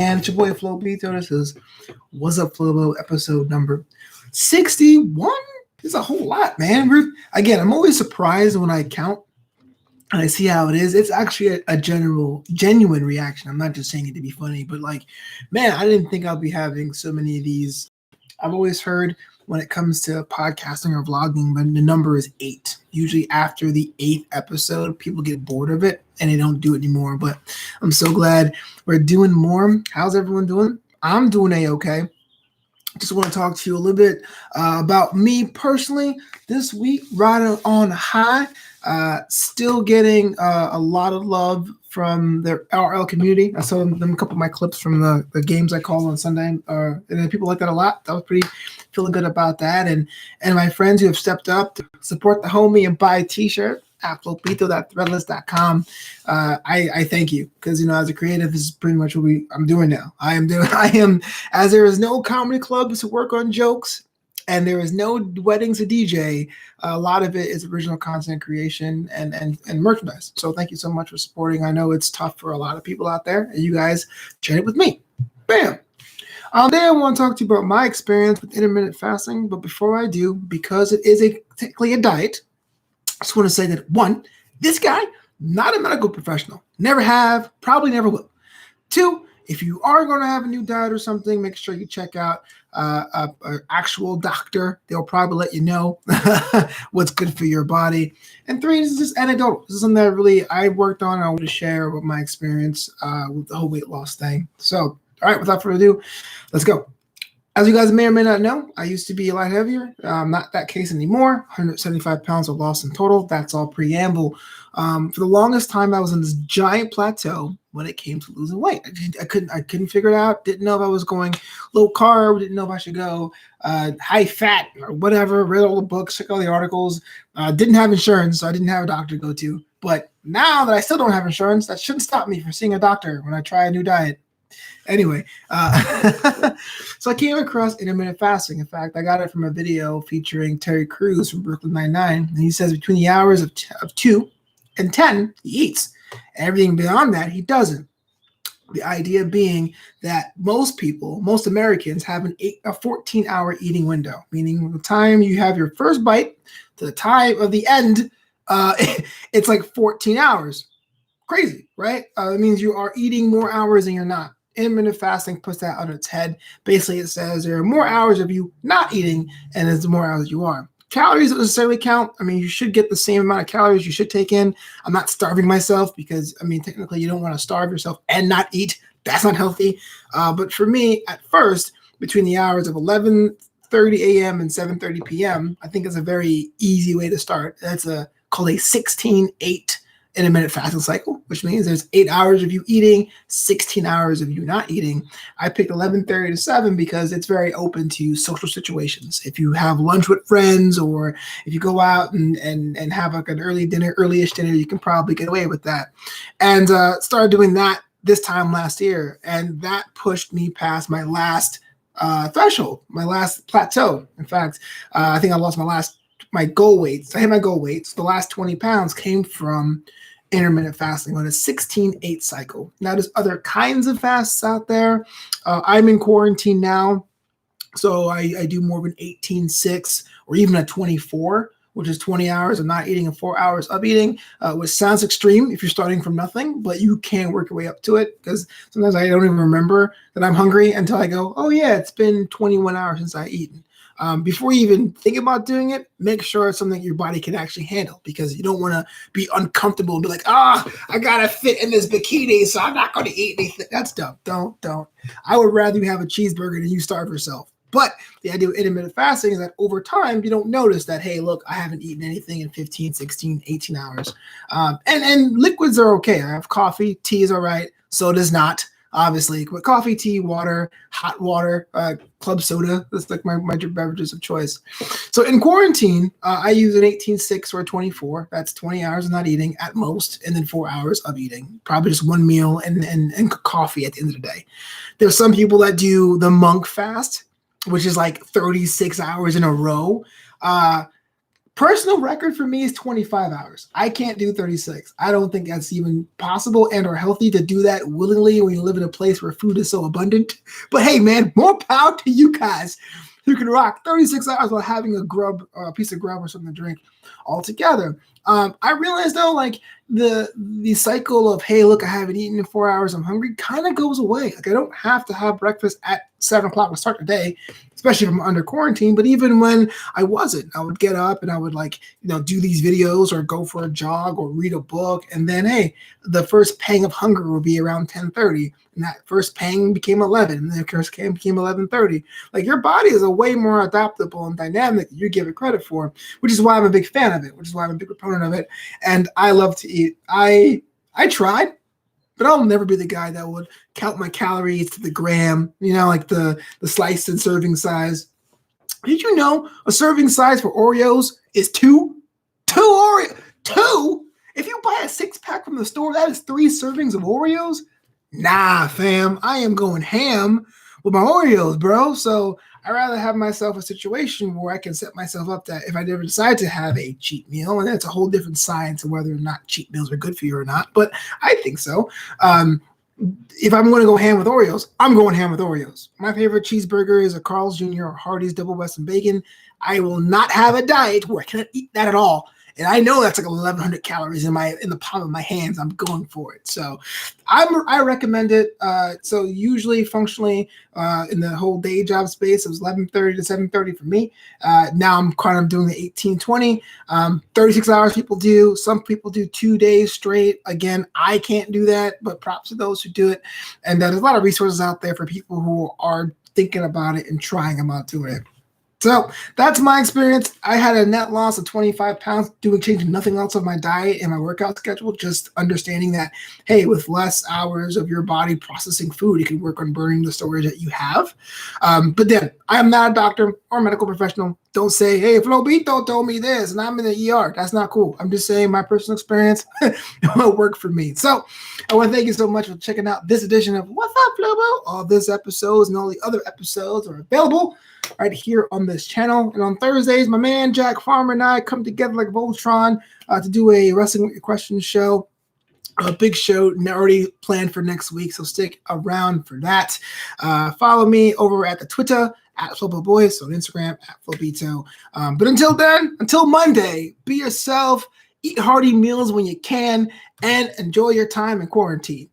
And it's your boy Flobo. This is Wassup Flobo episode number 61. It's a whole lot, man. I'm always surprised when I count and I see how it is. It's actually a genuine reaction. I'm not just saying it to be funny, but like, man, I didn't think I'd be having so many of these. I've always heard when it comes to podcasting or vlogging, but the number is 8. Usually after the 8th episode, people get bored of it and they don't do it anymore. But I'm so glad we're doing more. How's everyone doing? I'm doing A-okay. Just want to talk to you a little bit about me personally this week. Riding on high, still getting a lot of love from the RL community. I saw them a couple of my clips from the games I called on Sunday, and people like that a lot. That was pretty feeling good about that. And my friends who have stepped up to support the homie and buy a t-shirt at flopito.threadless.com. I thank you because, as a creative, this is pretty much what I'm doing now. I am, as there is no comedy clubs to work on jokes and there is no weddings to DJ, a lot of it is original content creation and merchandise. So thank you so much for supporting. I know it's tough for a lot of people out there, and you guys shared it with me. Bam. Today I want to talk to you about my experience with intermittent fasting, but before I do, because it is technically a diet, I just want to say that, one, this guy, not a medical professional. Never have, probably never will. 2, if you are going to have a new diet or something, make sure you check out an actual doctor. They'll probably let you know what's good for your body. And 3, this is just anecdotal. This is something that I worked on. I want to share with my experience with the whole weight loss thing. So, all right, without further ado, let's go. As you guys may or may not know, I used to be a lot heavier. Not that case anymore. 175 pounds of loss in total. That's all preamble. For the longest time, I was in this giant plateau when it came to losing weight. I couldn't figure it out. Didn't know if I was going low carb. Didn't know if I should go high fat or whatever. Read all the books, checked all the articles. Didn't have insurance, so I didn't have a doctor to go to. But now that I still don't have insurance, that shouldn't stop me from seeing a doctor when I try a new diet. Anyway, so I came across intermittent fasting. In fact, I got it from a video featuring Terry Crews from Brooklyn Nine-Nine. And he says between the hours of 2 and 10, he eats. Everything beyond that, he doesn't. The idea being that most Americans have a 14-hour eating window, meaning the time you have your first bite to the time of the end, it's like 14 hours. Crazy, right? It means you are eating more hours than you're not. Intermittent fasting puts that on its head. Basically, it says there are more hours of you not eating, and there's more hours you are. Calories don't necessarily count. I mean, you should get the same amount of calories you should take in. I'm not starving myself because, technically you don't want to starve yourself and not eat. That's not healthy. But for me, at first, between the hours of 11:30 a.m. and 7:30 p.m., I think is a very easy way to start. That's called a 16-8 intermittent fasting cycle, which means there's 8 hours of you eating, 16 hours of you not eating. I picked 11:30 to 7 because it's very open to social situations. If you have lunch with friends or if you go out and have like an early-ish dinner, you can probably get away with that. And started doing that this time last year, and that pushed me past my last threshold, my last plateau. In fact, I think I lost my goal weights. I hit my goal weights. The last 20 pounds came from intermittent fasting on a 16-8 cycle. Now, there's other kinds of fasts out there. I'm in quarantine now, so I do more of an 18-6 or even a 24, which is 20 hours of not eating and 4 hours of eating, which sounds extreme if you're starting from nothing, but you can work your way up to it because sometimes I don't even remember that I'm hungry until I go, oh yeah, it's been 21 hours since I've eaten. Before you even think about doing it, make sure it's something your body can actually handle because you don't want to be uncomfortable and be like, I got to fit in this bikini, so I'm not going to eat anything. That's dumb. Don't. I would rather you have a cheeseburger than you starve yourself. But the idea of intermittent fasting is that over time, you don't notice that, hey, look, I haven't eaten anything in 15, 16, 18 hours. And liquids are okay. I have coffee. Tea is all right. Soda's not. Obviously, with coffee, tea, water, hot water, club soda. That's like my beverages of choice. So in quarantine, I use an 18-6 or a 24. That's 20 hours of not eating at most, and then 4 hours of eating. Probably just one meal and coffee at the end of the day. There's some people that do the monk fast, which is like 36 hours in a row. Personal record for me is 25 hours. I can't do 36. I don't think that's even possible and or healthy to do that willingly when you live in a place where food is so abundant. But hey, man, more power to you guys who can rock 36 hours while having a piece of grub or something to drink altogether. I realized though, like the cycle of, hey, look, I haven't eaten in 4 hours, I'm hungry, kind of goes away. Like I don't have to have breakfast at 7 o'clock to start the day, especially if I'm under quarantine. But even when I wasn't, I would get up and I would do these videos or go for a jog or read a book. And then, hey, the first pang of hunger would be around 10:30. And that first pang became 11. And then the first pang became 11:30. Like your body is a way more adaptable and dynamic than you give it credit for, which is why I'm a big fan of it, which is why I'm a big proponent of it. And I love to eat. I tried, but I'll never be the guy that would count my calories to the gram, like the slice and serving size. Did you know a serving size for Oreos is two? Two Oreos? Two? If you buy a 6-pack from the store, that is 3 servings of Oreos? Nah, fam. I am going ham with my Oreos, bro. So I'd rather have myself a situation where I can set myself up that if I never decide to have a cheat meal, and that's a whole different science of whether or not cheat meals are good for you or not, but I think so. If I'm going to go ham with Oreos, I'm going ham with Oreos. My favorite cheeseburger is a Carl's Jr. or Hardee's Double Western Bacon. I will not have a diet where I cannot eat that at all. And I know that's like 1,100 calories in the palm of my hands. I'm going for it. So I recommend it. So usually functionally in the whole day job space, it was 11:30 to 7:30 for me. Now I'm kind of doing the 18-20. 36 hours people do. Some people do 2 days straight. Again, I can't do that, but props to those who do it. And there's a lot of resources out there for people who are thinking about it and trying about doing it. So that's my experience. I had a net loss of 25 pounds changing nothing else of my diet and my workout schedule, just understanding that, hey, with less hours of your body processing food, you can work on burning the storage that you have. But then I am not a doctor or a medical professional. Don't say, hey, Flobito told me this and I'm in the ER. That's not cool. I'm just saying my personal experience will work for me. So I want to thank you so much for checking out this edition of What's Up, Flobo? All this episodes and all the other episodes are available right here on this channel. And on Thursdays, my man Jack Farmer and I come together like Voltron to do a Wrestling with Your Questions show. A big show already planned for next week, so stick around for that. Follow me over at the Twitter at Flobo Boys, on Instagram at Flobito. But until then, until Monday, be yourself, eat hearty meals when you can, and enjoy your time in quarantine.